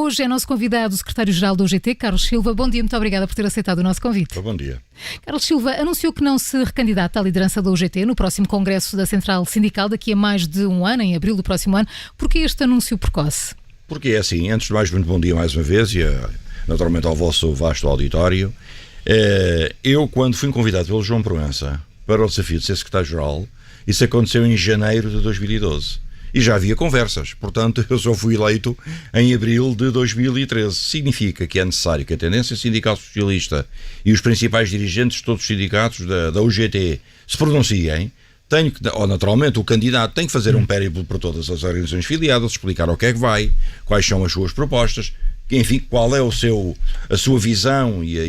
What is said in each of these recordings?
Hoje é nosso convidado o secretário-geral do UGT, Carlos Silva. Bom dia, muito obrigada por ter aceitado o nosso convite. Bom dia. Carlos Silva anunciou que não se recandidata à liderança da UGT no próximo congresso da Central Sindical, daqui a mais de um ano, em abril do próximo ano. Porquê este anúncio precoce? Porque é assim, antes de mais, muito bom dia mais uma vez e naturalmente ao vosso vasto auditório. Eu, quando fui convidado pelo João Proença para o desafio de ser secretário-geral, isso aconteceu em janeiro de 2012. E já havia conversas, portanto eu só fui eleito em abril de 2013. Significa que é necessário que a tendência sindical socialista e os principais dirigentes de todos os sindicatos da UGT se pronunciem. Naturalmente o candidato tem que fazer um périplo por todas as organizações filiadas, explicar o que é que vai, quais são as suas propostas, enfim, qual é a sua visão e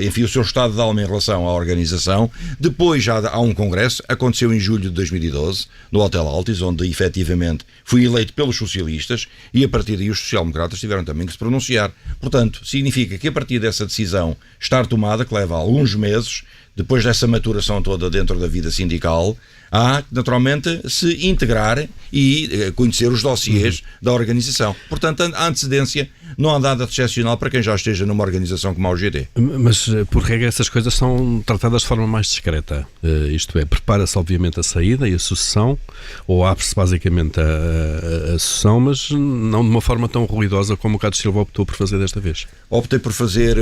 enfim, o seu estado de alma em relação à organização. Depois já há um congresso, aconteceu em julho de 2012, no Hotel Altis, onde efetivamente fui eleito pelos socialistas e a partir daí os social-democratas tiveram também que se pronunciar. Portanto, significa que a partir dessa decisão estar tomada, que leva alguns meses, depois dessa maturação toda dentro da vida sindical, há naturalmente se integrar e conhecer os dossiês da organização. Portanto, a antecedência não há nada de excepcional para quem já esteja numa organização como a UGT. Mas, por regra, essas coisas são tratadas de forma mais discreta. Isto é, prepara-se obviamente a saída e a sucessão, ou abre-se basicamente a sucessão, mas não de uma forma tão ruidosa como o Carlos Silva optou por fazer desta vez. Optei por fazer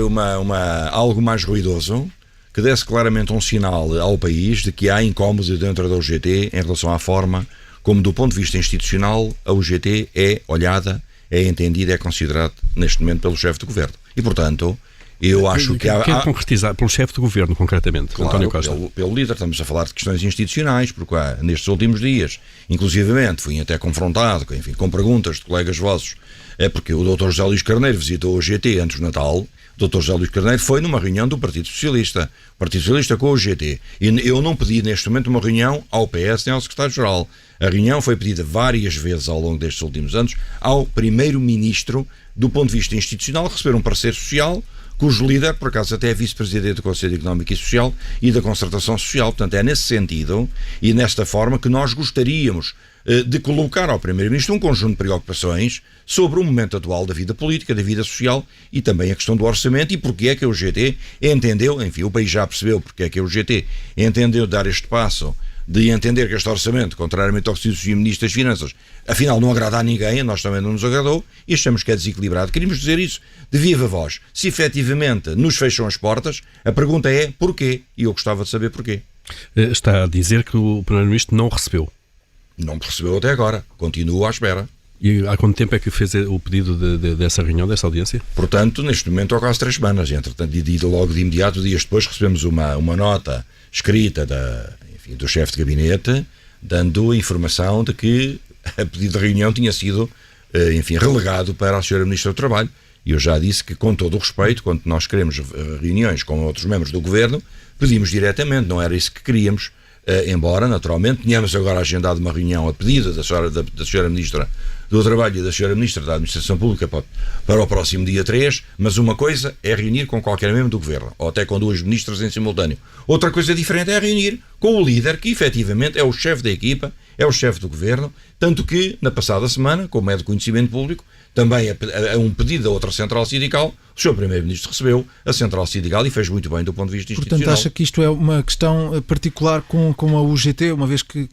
algo mais ruidoso, que desse claramente um sinal ao país de que há incómodo dentro da UGT em relação à forma como, do ponto de vista institucional, a UGT é olhada, é entendida, é considerada neste momento pelo chefe de governo. E, portanto, eu acho que há... Quero concretizar, pelo chefe de governo, concretamente, claro, António Costa. Pelo líder, estamos a falar de questões institucionais, porque nestes últimos dias, inclusivamente, fui até confrontado, enfim, com perguntas de colegas vossos, porque o Dr. José Luís Carneiro visitou a UGT antes do Natal. O Dr. José Luís Carneiro foi numa reunião do Partido Socialista com a UGT. E eu não pedi neste momento uma reunião ao PS nem ao Secretário-Geral. A reunião foi pedida várias vezes ao longo destes últimos anos ao Primeiro-Ministro, do ponto de vista institucional, receber um parecer social, cujo líder, por acaso, até é vice-presidente do Conselho Económico e Social e da Concertação Social. Portanto, é nesse sentido e nesta forma que nós gostaríamos de colocar ao Primeiro-Ministro um conjunto de preocupações sobre o momento atual da vida política, da vida social e também a questão do orçamento e porque é que a UGT entendeu, enfim, o país já percebeu porque é que a UGT entendeu dar este passo de entender que este orçamento, contrariamente ao que se diz o Ministro das Finanças, afinal não agrada a ninguém, a nós também não nos agradou e achamos que é desequilibrado. Queríamos dizer isso de viva voz. Se efetivamente nos fecham as portas, a pergunta é porquê? E eu gostava de saber porquê. Está a dizer que o Primeiro-Ministro não recebeu. Não recebeu até agora. Continuo à espera. E há quanto tempo é que fez o pedido dessa reunião, dessa audiência? Portanto, neste momento há quase 3 semanas. Entretanto, logo de imediato, dias depois, recebemos uma nota escrita do chefe de gabinete, dando informação de que a pedido de reunião tinha sido, relegado para a Sra. Ministra do Trabalho. E eu já disse que, com todo o respeito, quando nós queremos reuniões com outros membros do Governo, pedimos diretamente, não era isso que queríamos. Embora, naturalmente, tenhamos agora agendado uma reunião a pedido da Sra. Ministra do Trabalho e da Sra. Ministra da Administração Pública para o próximo dia 3, mas uma coisa é reunir com qualquer membro do Governo, ou até com 2 ministras em simultâneo. Outra coisa diferente é reunir com o líder, que efetivamente é o chefe da equipa, é o chefe do Governo, tanto que, na passada semana, como é de conhecimento público, também a um pedido da outra central sindical, o Sr. Primeiro-Ministro recebeu a central sindical e fez muito bem do ponto de vista institucional. Portanto, acha que isto é uma questão particular com a UGT, uma vez que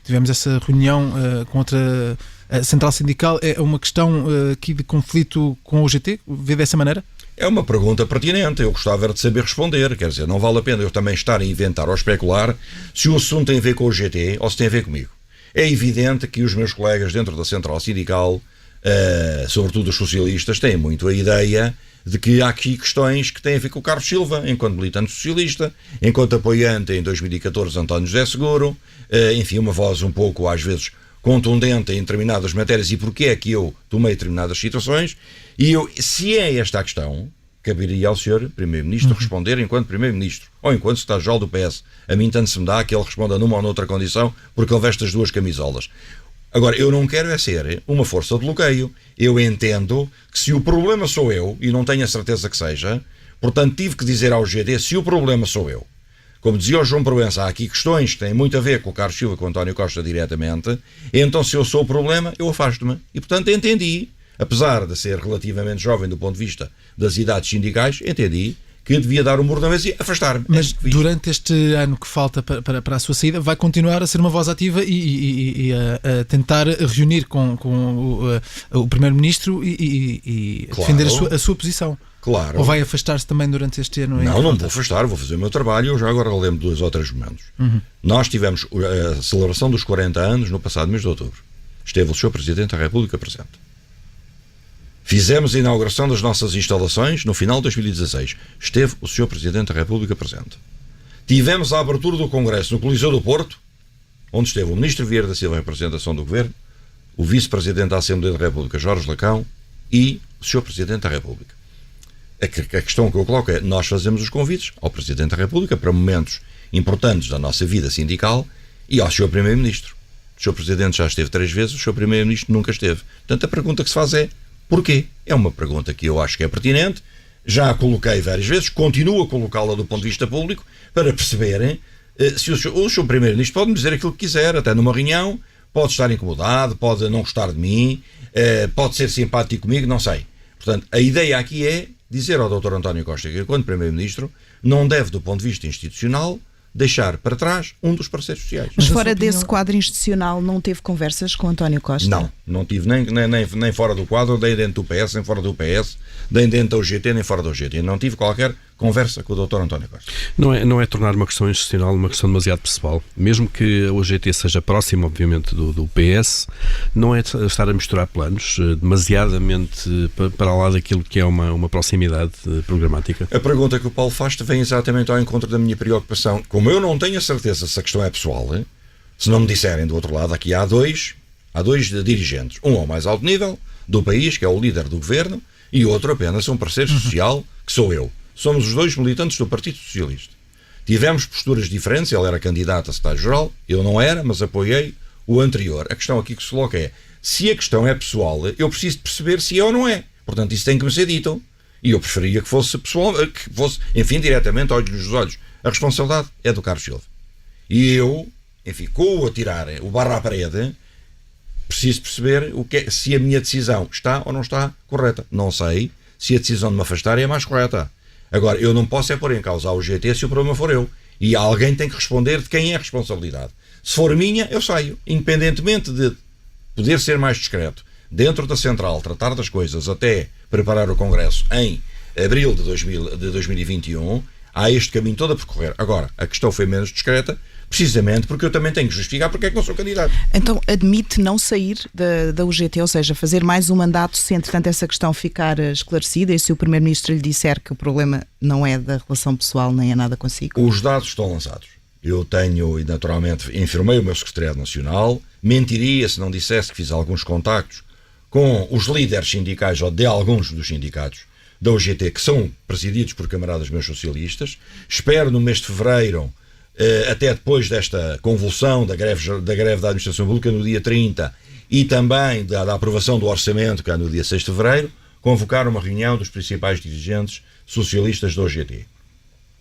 tivemos essa reunião com outra central sindical, é uma questão aqui de conflito com a UGT? Vê dessa maneira? É uma pergunta pertinente, eu gostava de saber responder, quer dizer, não vale a pena eu também estar a inventar ou especular se o assunto tem a ver com a UGT ou se tem a ver comigo. É evidente que os meus colegas dentro da central sindical, sobretudo os socialistas, têm muito a ideia de que há aqui questões que têm a ver com o Carlos Silva, enquanto militante socialista, enquanto apoiante em 2014 António José Seguro, enfim, uma voz um pouco às vezes contundente em determinadas matérias e porque é que eu tomei determinadas situações, e se é esta a questão, caberia ao Sr. Primeiro-Ministro responder enquanto Primeiro-Ministro ou enquanto Secretário-Geral do PS. A mim tanto se me dá que ele responda numa ou noutra condição porque ele veste as 2 camisolas. Agora, eu não quero ser uma força de bloqueio. Eu entendo que se o problema sou eu, e não tenho a certeza que seja, portanto tive que dizer ao GD, se o problema sou eu. Como dizia o João Proença, há aqui questões que têm muito a ver com o Carlos Silva e com o António Costa diretamente, então se eu sou o problema, eu afasto-me. E portanto entendi apesar de ser relativamente jovem do ponto de vista das idades sindicais, entendi que devia dar o murro na mesa e afastar-me. Mas durante este ano que falta para a sua saída, vai continuar a ser uma voz ativa e a tentar reunir com o Primeiro-Ministro e Claro. defender a sua posição. Claro. Ou vai afastar-se também durante este ano? Não me vou afastar, vou fazer o meu trabalho. Eu já agora lembro de 2 ou 3 momentos. Nós tivemos a celebração dos 40 anos no passado mês de outubro. Esteve o Sr. Presidente da República presente. Fizemos a inauguração das nossas instalações no final de 2016. Esteve o Sr. Presidente da República presente. Tivemos a abertura do Congresso no Coliseu do Porto, onde esteve o Ministro Vieira da Silva em representação do Governo, o Vice-Presidente da Assembleia da República, Jorge Lacão, e o Sr. Presidente da República. A questão que eu coloco é: nós fazemos os convites ao Presidente da República para momentos importantes da nossa vida sindical e ao Sr. Primeiro-Ministro. O Sr. Presidente já esteve 3 vezes, o Sr. Primeiro-Ministro nunca esteve. Portanto, a pergunta que se faz é: porquê? É uma pergunta que eu acho que é pertinente, já a coloquei várias vezes, continuo a colocá-la do ponto de vista público, para perceberem se o Sr. Primeiro-Ministro pode me dizer aquilo que quiser, até numa reunião, pode estar incomodado, pode não gostar de mim, pode ser simpático comigo, não sei. Portanto, a ideia aqui é dizer ao Dr. António Costa que, enquanto Primeiro-Ministro, não deve, do ponto de vista institucional, deixar para trás um dos parceiros sociais. Mas fora desse quadro institucional, não teve conversas com António Costa? Não tive nem fora do quadro, nem dentro do PS, nem fora do PS, nem dentro da UGT, nem fora da UGT. Não tive qualquer conversa com o Dr. António Costa. Não é tornar uma questão institucional uma questão demasiado pessoal. Mesmo que a UGT seja próxima, obviamente, do PS, não é estar a misturar planos demasiadamente para lá daquilo que é uma proximidade programática. A pergunta que o Paulo faz vem exatamente ao encontro da minha preocupação. Como eu não tenho a certeza se a questão é pessoal, se não me disserem do outro lado, aqui há dois dirigentes, um ao mais alto nível do país, que é o líder do governo, e outro apenas um parceiro social, que sou eu. Somos os 2 militantes do Partido Socialista. Tivemos posturas diferentes, ele era candidato a secretário-geral, eu não era, mas apoiei o anterior. A questão aqui que se coloca é: se a questão é pessoal, eu preciso de perceber se é ou não é. Portanto, isso tem que me ser dito. E eu preferia que fosse pessoal, que fosse, enfim, diretamente, olhos nos olhos. A responsabilidade é do Carlos Silva. E eu, enfim, com o atirar o barro à parede, preciso perceber se a minha decisão está ou não está correta. Não sei se a decisão de me afastar é a mais correta. Agora, eu não posso pôr em causa a UGT se o problema for eu. E alguém tem que responder de quem é a responsabilidade. Se for minha, eu saio. Independentemente de poder ser mais discreto, dentro da central, tratar das coisas até preparar o Congresso em abril de 2021, há este caminho todo a percorrer. Agora, a questão foi menos discreta, precisamente porque eu também tenho que justificar porque é que não sou candidato. Então admite não sair da UGT, ou seja, fazer mais um mandato se entretanto essa questão ficar esclarecida e se o Primeiro-Ministro lhe disser que o problema não é da relação pessoal nem é nada consigo? Os dados estão lançados. Eu tenho, e naturalmente informei o meu Secretariado Nacional, mentiria se não dissesse que fiz alguns contactos com os líderes sindicais ou de alguns dos sindicatos da UGT, que são presididos por camaradas meus socialistas. Espero no mês de fevereiro, até depois desta convulsão da greve da administração pública no dia 30 e também da aprovação do orçamento, que é no dia 6 de fevereiro, convocar uma reunião dos principais dirigentes socialistas da UGT.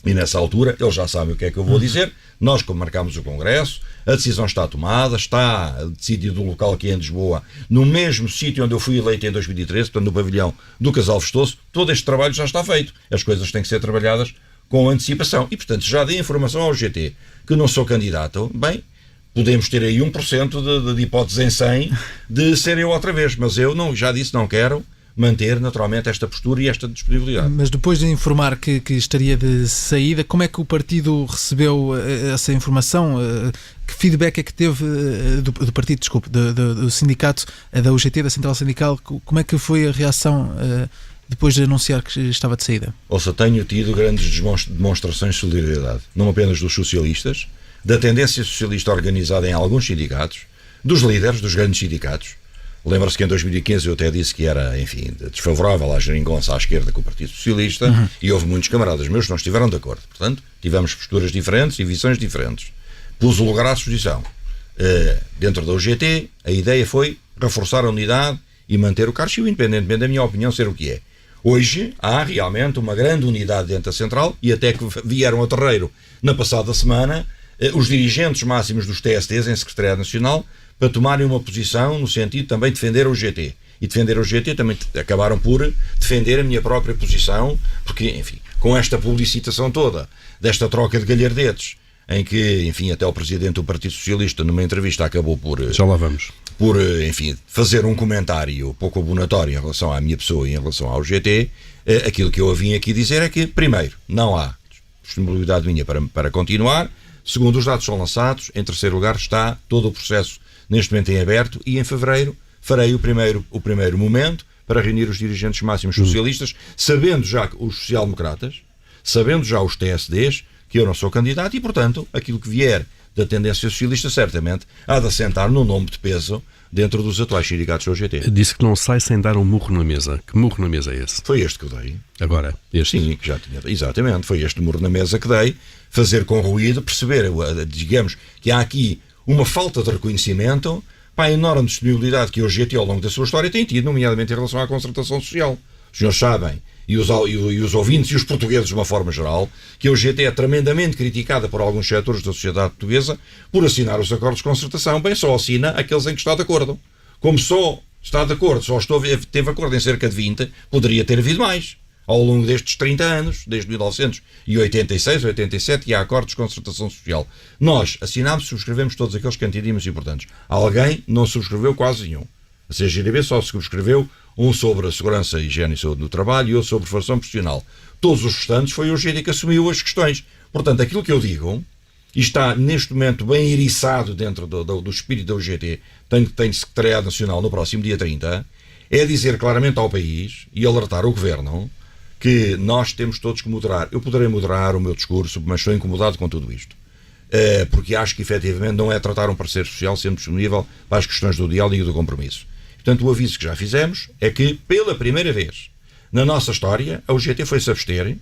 E nessa altura, eles já sabem o que é que eu vou dizer. Nós, como marcámos o Congresso, a decisão está tomada, está decidido o local aqui em Lisboa, no mesmo sítio onde eu fui eleito em 2013, portanto no pavilhão do Casal Vestoso. Todo este trabalho já está feito. As coisas têm que ser trabalhadas com antecipação. E, portanto, já dei informação ao UGT que não sou candidato. Bem, podemos ter aí 1% de hipótese em 100 de ser eu outra vez. Mas eu já disse, não quero manter naturalmente esta postura e esta disponibilidade. Mas depois de informar que estaria de saída, como é que o partido recebeu essa informação? Que feedback é que teve do partido, desculpe, do sindicato, da UGT, da Central Sindical? Como é que foi a reação depois de anunciar que estava de saída? Ouça, tenho tido grandes demonstrações de solidariedade, não apenas dos socialistas, da tendência socialista organizada em alguns sindicatos, dos líderes dos grandes sindicatos. Lembra-se que em 2015 eu até disse que era, enfim, desfavorável à geringonça à esquerda com o Partido Socialista, e houve muitos camaradas meus que não estiveram de acordo. Portanto, tivemos posturas diferentes e visões diferentes. Pus o lugar à disposição. Dentro da UGT, a ideia foi reforçar a unidade e manter o Carlos, independentemente da minha opinião ser o que é. Hoje há realmente uma grande unidade dentro da central, e até que vieram ao terreiro na passada semana os dirigentes máximos dos TSTs em Secretariado Nacional para tomarem uma posição no sentido de também defender a UGT. e defender a UGT, também acabaram por defender a minha própria posição, porque, enfim, com esta publicitação toda, desta troca de galhardetes, em que, enfim, até o Presidente do Partido Socialista, numa entrevista, acabou por... Já lá vamos. Por, enfim, fazer um comentário pouco abonatório em relação à minha pessoa e em relação ao UGT, aquilo que eu vim aqui dizer é que, primeiro, não há disponibilidade minha para continuar. Segundo, os dados são lançados. Em terceiro lugar, está todo o processo neste momento em aberto e em fevereiro farei o primeiro momento para reunir os dirigentes máximos socialistas, sabendo já os social-democratas, sabendo já os TSDs, que eu não sou candidato e, portanto, aquilo que vier da tendência socialista certamente há de assentar num nome de peso dentro dos atuais sindicatos do UGT. Disse que não sai sem dar um murro na mesa. Que murro na mesa é esse? Foi este que eu dei. Agora, este? Sim, que já tinha. Exatamente, foi este murro na mesa que dei. Fazer com ruído, perceber, digamos, que há aqui uma falta de reconhecimento para a enorme disponibilidade que o UGT ao longo da sua história tem tido, nomeadamente em relação à concertação social. Os senhores sabem, e os ouvintes e os portugueses de uma forma geral, que a UGT é tremendamente criticada por alguns setores da sociedade portuguesa por assinar os acordos de concertação. Bem, só assina aqueles em que está de acordo. Como só está de acordo, teve acordo em cerca de 20, poderia ter havido mais. Ao longo destes 30 anos, desde 1986, 87, e há acordos de concertação social. Nós assinámos e subscrevemos todos aqueles que entendíamos importantes. Alguém não subscreveu quase nenhum. A CGTB só subscreveu um sobre a segurança, higiene e saúde no trabalho e outro sobre formação profissional. Todos os restantes foi o UGT que assumiu as questões. Portanto, aquilo que eu digo, e está neste momento bem eriçado dentro do espírito da UGT, tem secretariado nacional no próximo dia 30, é dizer claramente ao país e alertar o Governo que nós temos todos que moderar. Eu poderei moderar o meu discurso, mas estou incomodado com tudo isto. Porque acho que efetivamente não é tratar um parceiro social sendo disponível para as questões do diálogo e do compromisso. Portanto, o aviso que já fizemos é que, pela primeira vez na nossa história, a UGT foi-se abster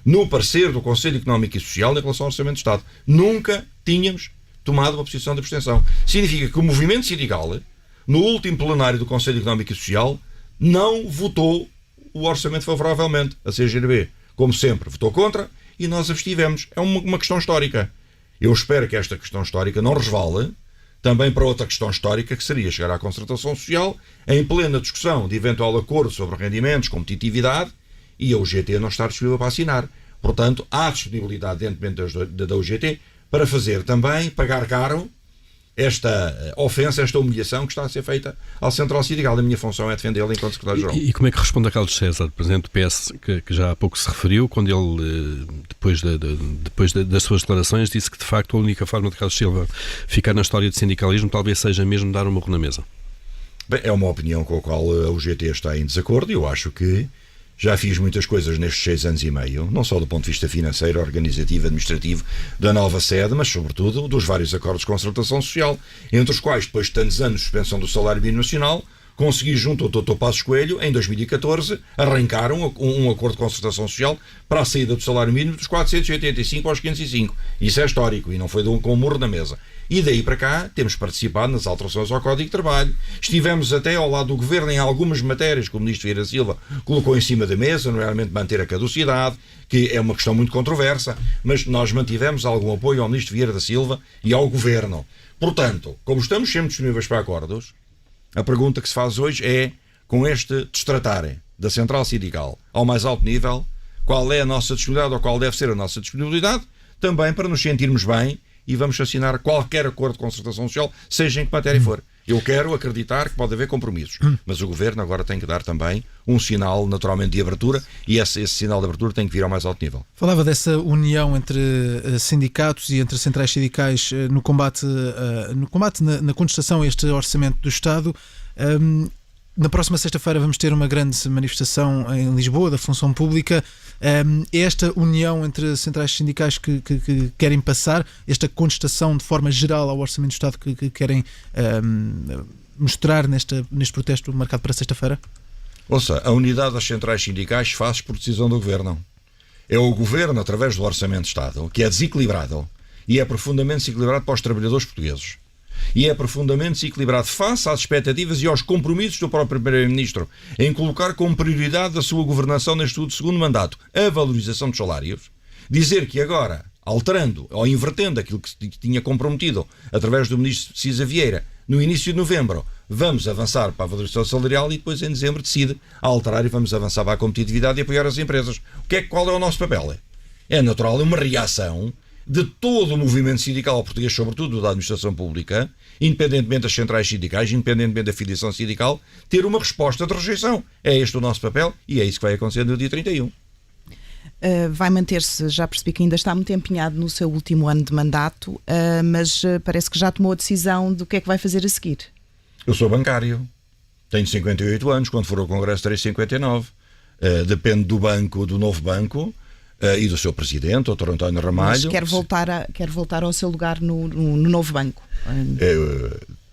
no parecer do Conselho Económico e Social em relação ao Orçamento de Estado. Nunca tínhamos tomado uma posição de abstenção. Significa que o movimento sindical, no último plenário do Conselho Económico e Social, não votou o orçamento favoravelmente. A CGTB, como sempre, votou contra e nós abstivemos. É uma questão histórica. Eu espero que esta questão histórica não resvale também para outra questão histórica, que seria chegar à concertação social em plena discussão de eventual acordo sobre rendimentos, competitividade, e a UGT não estar disponível para assinar. Portanto, há disponibilidade dentro da UGT para fazer também, pagar caro, esta ofensa, esta humilhação que está a ser feita ao Central Sindical. A minha função é defendê-la enquanto secretário-geral. E como é que responde a Carlos César, presidente do PS, que já há pouco se referiu, quando ele, depois das suas declarações, disse que de facto a única forma de Carlos Silva ficar na história de sindicalismo talvez seja mesmo dar um murro na mesa? Bem, é uma opinião com a qual a UGT está em desacordo e eu acho que já fiz muitas coisas nestes 6 anos e meio, não só do ponto de vista financeiro, organizativo, administrativo da nova sede, mas sobretudo dos vários acordos de concertação social, entre os quais, depois de tantos anos de suspensão do salário mínimo nacional, consegui, junto ao Dr. Passos Coelho, em 2014, arrancar um acordo de concertação social para a saída do salário mínimo dos 485 aos 505. Isso é histórico e não foi com um murro na mesa. E daí para cá temos participado nas alterações ao Código de Trabalho. Estivemos até ao lado do Governo em algumas matérias que o Ministro Vieira Silva colocou em cima da mesa, nomeadamente manter a caducidade, que é uma questão muito controversa, mas nós mantivemos algum apoio ao Ministro Vieira da Silva e ao Governo. Portanto, como estamos sempre disponíveis para acordos, a pergunta que se faz hoje é, com este destratarem da Central Sindical ao mais alto nível, qual é a nossa disponibilidade ou qual deve ser a nossa disponibilidade, também para nos sentirmos bem e vamos assinar qualquer acordo de concertação social, seja em que matéria for. Eu quero acreditar que pode haver compromissos, mas o Governo agora tem que dar também um sinal naturalmente de abertura e esse sinal de abertura tem que vir ao mais alto nível. Falava dessa união entre sindicatos e entre centrais sindicais no combate na contestação a este orçamento do Estado. Na próxima sexta-feira vamos ter uma grande manifestação em Lisboa da função pública. É esta união entre centrais sindicais que querem passar, esta contestação de forma geral ao Orçamento do Estado que querem mostrar neste protesto marcado para sexta-feira? Ouça, a unidade das centrais sindicais faz por decisão do Governo. É o Governo, através do Orçamento de Estado, que é desequilibrado e é profundamente desequilibrado para os trabalhadores portugueses. E é profundamente desequilibrado face às expectativas e aos compromissos do próprio Primeiro-Ministro em colocar como prioridade da sua governação neste segundo mandato a valorização dos salários, dizer que agora, alterando ou invertendo aquilo que se tinha comprometido através do ministro Cisa Vieira no início de novembro, vamos avançar para a valorização salarial e depois em dezembro decide alterar e vamos avançar para a competitividade e apoiar as empresas. Qual é o nosso papel? É natural, é uma reação de todo o movimento sindical português, sobretudo da administração pública, independentemente das centrais sindicais, independentemente da filiação sindical, ter uma resposta de rejeição. É este o nosso papel e é isso que vai acontecer no dia 31. Vai manter-se, já percebi que ainda está muito empenhado no seu último ano de mandato, mas parece que já tomou a decisão do que é que vai fazer a seguir. Eu sou bancário, tenho 58 anos, quando for ao Congresso terei 59. Depende do banco, do novo banco e do seu presidente, o Dr. António Ramalho. Mas quer voltar ao seu lugar no novo banco?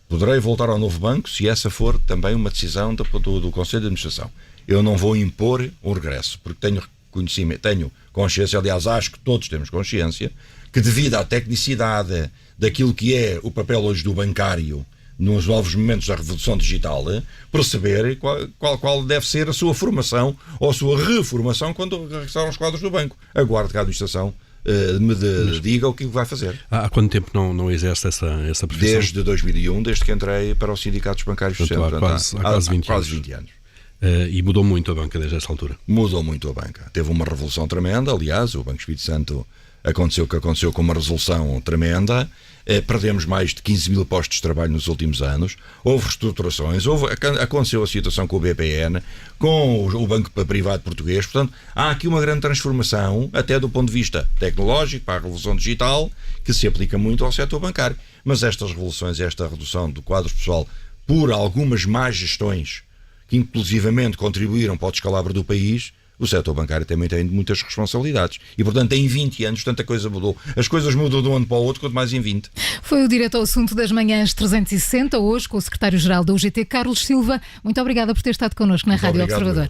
Poderei voltar ao novo banco se essa for também uma decisão do Conselho de Administração. Eu não vou impor o regresso, porque tenho consciência, aliás, acho que todos temos consciência, que devido à tecnicidade daquilo que é o papel hoje do bancário nos novos momentos da revolução digital, perceber qual deve ser a sua formação ou a sua reformação quando regressar aos quadros do banco. Aguardo que a administração me diga o que vai fazer. Há quanto tempo não exerce essa profissão? Desde 2001, desde que entrei para os sindicatos bancários do centro. Há quase 20 anos. E mudou muito a banca desde essa altura? Mudou muito a banca. Teve uma revolução tremenda, aliás, o Banco Espírito Santo aconteceu o que aconteceu com uma resolução tremenda. Perdemos mais de 15 mil postos de trabalho nos últimos anos, houve reestruturações, aconteceu a situação com o BPN, com o Banco Privado Português, portanto, há aqui uma grande transformação, até do ponto de vista tecnológico, para a revolução digital, que se aplica muito ao setor bancário. Mas estas revoluções, esta redução do quadro pessoal, por algumas más gestões, que inclusivamente contribuíram para o descalabro do país, o setor bancário também tem muitas responsabilidades. E, portanto, em 20 anos tanta coisa mudou. As coisas mudam de um ano para o outro, quanto mais em 20. Foi o Direto ao Assunto das Manhãs 360, hoje com o secretário-geral da UGT, Carlos Silva. Muito obrigada por ter estado connosco na Rádio Observador.